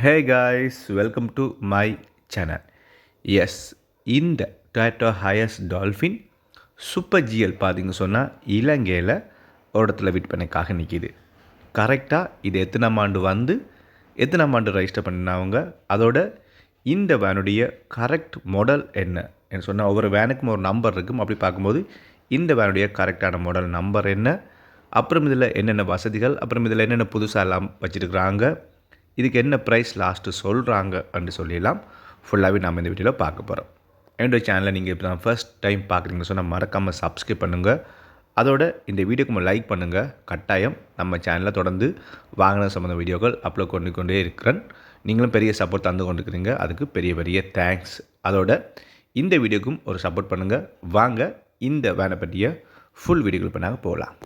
Hey guys, welcome to my channel. Yes, இந்த Toyota Hiace Dolphin super GL பார்த்தீங்க சொன்னால் இலங்கையில் ஒரு இடத்துல விற்பனைக்காக நிற்கிது. கரெக்டாக இது எத்தனாம் ஆண்டு ரெஜிஸ்டர் பண்ணினவங்க, அதோட இந்த வேனுடைய கரெக்ட் மாடல் என்ன சொன்னால் ஒவ்வொரு வேனுக்கும் ஒரு நம்பர் இருக்கும். அப்படி பார்க்கும்போது இந்த வேனுடைய கரெக்டான மாடல் நம்பர் என்ன, அப்புறம் இதில் என்னென்ன வசதிகள், அப்புறம் இதில் என்னென்ன புதுசாக எல்லாம் வச்சுருக்குறாங்க, இதுக்கு என்ன ப்ரைஸ் லாஸ்ட்டு சொல்கிறாங்க அப்படின்னு சொல்லிடலாம் ஃபுல்லாகவே நம்ம இந்த வீடியோவில் பார்க்க போகிறோம். என்னோடய சேனலை நீங்கள் இப்போ தான் ஃபர்ஸ்ட் டைம் பார்க்குறீங்கன்னு சொன்னால் மறக்காமல் சப்ஸ்கிரைப் பண்ணுங்கள். அதோட இந்த வீடியோக்கு லைக் பண்ணுங்கள். கட்டாயம் நம்ம சேனலில் தொடர்ந்து வாகன சம்மந்த வீடியோக்கள் அப்லோட் கொண்டே இருக்கிறேன். நீங்களும் பெரிய சப்போர்ட் தந்து கொண்டிருக்கிறீங்க, அதுக்கு பெரிய தேங்க்ஸ். அதோட இந்த வீடியோக்கும் ஒரு சப்போர்ட் பண்ணுங்கள். வாங்க இந்த வேனை பற்றிய ஃபுல் வீடியோக்கள் இப்போ நாங்கள் போகலாம்.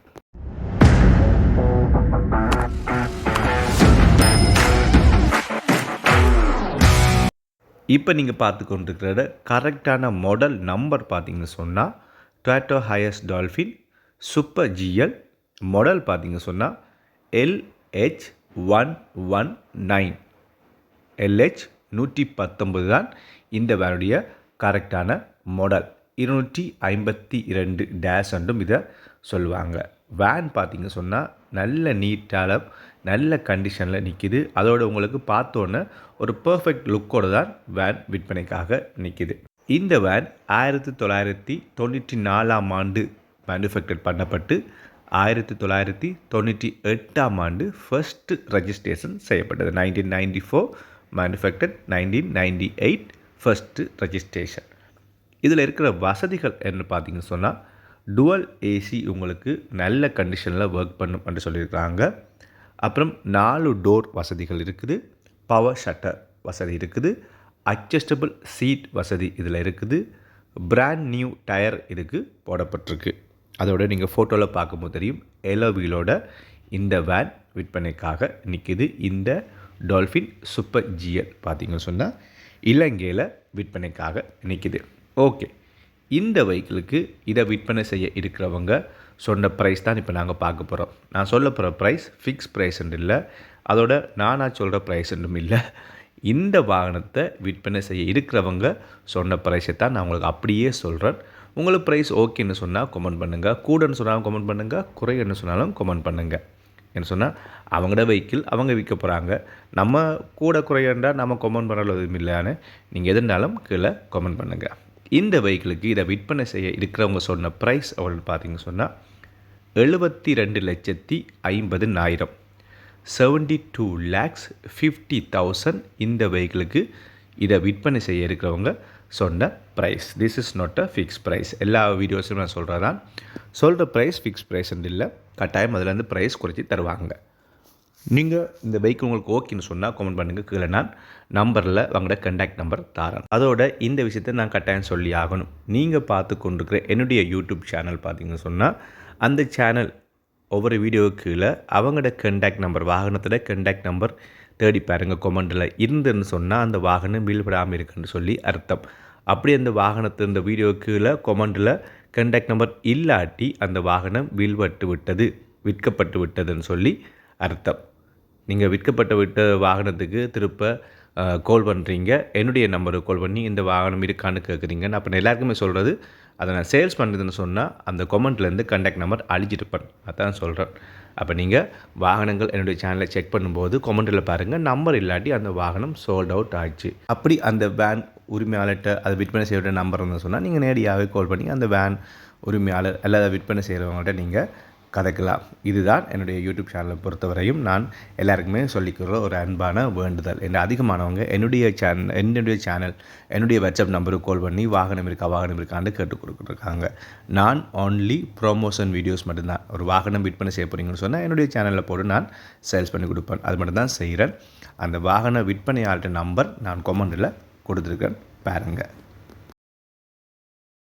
இப்போ நீங்கள் பார்த்து கொண்டிருக்கிற கரெக்டான மாடல் நம்பர் பார்த்தீங்கன்னு சொன்னால் Toyota Hiace Dolphin super GL model பார்த்தீங்க சொன்னால் LH119 LH119 தான் இந்த வேனுடைய கரெக்டான மாடல். 252 டேஷ் என்றும் இதை சொல்லுவாங்க. வேன் பார்த்திங்க சொன்னால் நல்ல நீட்டாக நல்ல கண்டிஷனில் நிற்கிது. அதோடு உங்களுக்கு பார்த்தோன்னே ஒரு பர்ஃபெக்ட் லுக்கோடு தான் வேன் விற்பனைக்காக நிற்கிது. இந்த வேன் 1994 ஆண்டு மேனுஃபேக்சர் பண்ணப்பட்டு 1998 ஆண்டு ஃபர்ஸ்ட் ரெஜிஸ்ட்ரேஷன் செய்யப்பட்டது. 1994 மேனுஃபேக்சர், 1998 ஃபர்ஸ்ட்டு ரெஜிஸ்ட்ரேஷன். இதில் இருக்கிற வசதிகள் என்ன பார்த்தீங்கன்னு சொன்னால் டுவல் ஏசி உங்களுக்கு நல்ல கண்டிஷனில் ஒர்க் பண்ணும் என்று சொல்லியிருக்காங்க. அப்புறம் 4 டோர் வசதிகள் இருக்குது, பவர் ஷட்டர் வசதி இருக்குது, அட்ஜஸ்டபிள் சீட் வசதி இதில் இருக்குது, பிராண்ட் நியூ டயர் இதுக்கு போடப்பட்டிருக்கு. அதோட நீங்கள் ஃபோட்டோவில் பார்க்கும்போது தெரியும் எலோ வீலோட இந்த வேன் விற்பனைக்காக நிற்கிது. இந்த டால்ஃபின் சூப்பர் GL பார்த்தீங்கன்னு சொன்னால் இலங்கையில் விற்பனைக்காக நிற்கிது. ஓகே, இந்த வெஹிக்கிளுக்கு இதை விற்பனை செய்ய இருக்கிறவங்க சொன்ன ப்ரைஸ் தான் இப்போ நாங்கள் பார்க்க போகிறோம். நான் சொல்ல போகிற ப்ரைஸ் ஃபிக்ஸ் ப்ரைஸ்ன்னு இல்லை, அதோட நானாக சொல்கிற ப்ரைஸ்ன்றும் இல்லை. இந்த வாகனத்தை விற்பனை செய்ய இருக்கிறவங்க சொன்ன ப்ரைஸை தான் நான் உங்களுக்கு அப்படியே சொல்கிறேன். உங்களுக்கு ப்ரைஸ் ஓகேன்னு சொன்னால் கமெண்ட் பண்ணுங்கள், கூடன்னு சொன்னாலும் கமெண்ட் பண்ணுங்கள், குறைன்னு சொன்னாலும் கமெண்ட் பண்ணுங்கள். என்ன சொன்னால் அவங்களோட வெஹிக்கிள் அவங்க விற்க போகிறாங்க, நம்ம கூட குறையண்டா நம்ம கமெண்ட் பண்ணுறது எதுவும் இல்லைன்னு நீங்கள் எதுனாலும் கீழே கமெண்ட் பண்ணுங்கள். இந்த வெஹிக்கிளுக்கு இதை விற்பனை செய்ய இருக்கிறவங்க சொன்ன ப்ரைஸ் எவ்வளோன்னு பார்த்தீங்க சொன்னால் 72,50,000 72,50,000 இந்த வெஹிக்கிளுக்கு இதை விற்பனை செய்ய இருக்கிறவங்க சொன்ன price. This is not a fix price. எல்லா வீடியோஸும் நான் சொல்கிறதான், சொல்கிற ப்ரைஸ் ஃபிக்ஸ் ப்ரைஸ்ன்னு இல்லை, கட்டாயம் அதுலேருந்து ப்ரைஸ் குறைச்சி தருவாங்க. நீங்கள் இந்த பைக் உங்களுக்கு ஓகேன்னு சொன்னால் கமெண்ட் பண்ணுங்கள், கீழே நான் நம்பரில் உங்களோட கண்டாக்ட் நம்பர் தரேன். அதோட இந்த விஷயத்தை நான் கட்டாயம் சொல்லி ஆகணும். நீங்கள் பார்த்து கொண்டிருக்கிற என்னுடைய யூடியூப் சேனல் பார்த்தீங்கன்னு சொன்னால் அந்த சேனல் ஒவ்வொரு வீடியோவுக்கு கீழே அவங்களோட கண்டாக்ட் நம்பர், வாகனத்தோட கண்டாக்ட் நம்பர் தேடி பாருங்கள். கொமெண்டில் இருந்துன்னு சொன்னால் அந்த வாகனம் வீழ்படாமல் இருக்குன்னு சொல்லி அர்த்தம். அப்படி அந்த வாகனத்தை இந்த வீடியோவுக்கு கீழே கொமெண்டில் கண்டாக்ட் நம்பர் இல்லாட்டி அந்த வாகனம் விற்கப்பட்டு விட்டதுன்னு சொல்லி அர்த்தம். நீங்கள் விற்கப்பட்ட வாகனத்துக்கு திருப்ப கால் பண்ணுறீங்க, என்னுடைய நம்பருக்கு கால் பண்ணி இந்த வாகனம் இருக்கான்னு கேட்குறீங்க. நான் அப்போ எல்லாருக்குமே சொல்கிறது, அதை நான் சேல்ஸ் பண்ணுறதுன்னு சொன்னால் அந்த கொமெண்ட்லேருந்து கண்டாக்ட் நம்பர் அழிச்சிருப்பேன், அதான் சொல்கிறேன். அப்போ நீங்கள் வாகனங்கள் என்னுடைய சேனலை செக் பண்ணும்போது கொமெண்ட்டில் பாருங்கள், நம்பர் இல்லாட்டி அந்த வாகனம் சோல்ட் அவுட் ஆச்சு. அப்படி அந்த வேன் உரிமையாளர்கிட்ட அதை விற்பனை செய்கிற நம்பர் இருந்தது சொன்னால் நீங்கள் நேரடியாகவே கால் பண்ணி அந்த வேன் உரிமையாளர் அல்லது விற்பனை செய்கிறவங்கள்ட்ட நீங்கள் கதைக்கலாம். இதுதான் என்னுடைய யூடியூப் சேனலை பொறுத்தவரையும் நான் எல்லாருக்குமே சொல்லிக்கிற ஒரு அன்பான வேண்டுதல். என்ன அதிகமானவங்க என்னுடைய சேனல் என்னுடைய வாட்ஸ்அப் நம்பருக்கு கால் பண்ணி வாகனம் இருக்கான்னு கேட்டு கொடுத்துருக்காங்க. நான் ஓன்லி ப்ரோமோஷன் வீடியோஸ் மட்டும்தான். ஒரு வாகனம் விற்பனை செய்ய போகிறீங்கன்னு சொன்னால் என்னுடைய சேனலில் போட்டு நான் சேல்ஸ் பண்ணி கொடுப்பேன், அது மட்டும் தான் செய்கிறேன். அந்த வாகன விற்பனையாளர் நம்பர் நான் கொமெண்டில் கொடுத்துருக்கேன் பாருங்கள்.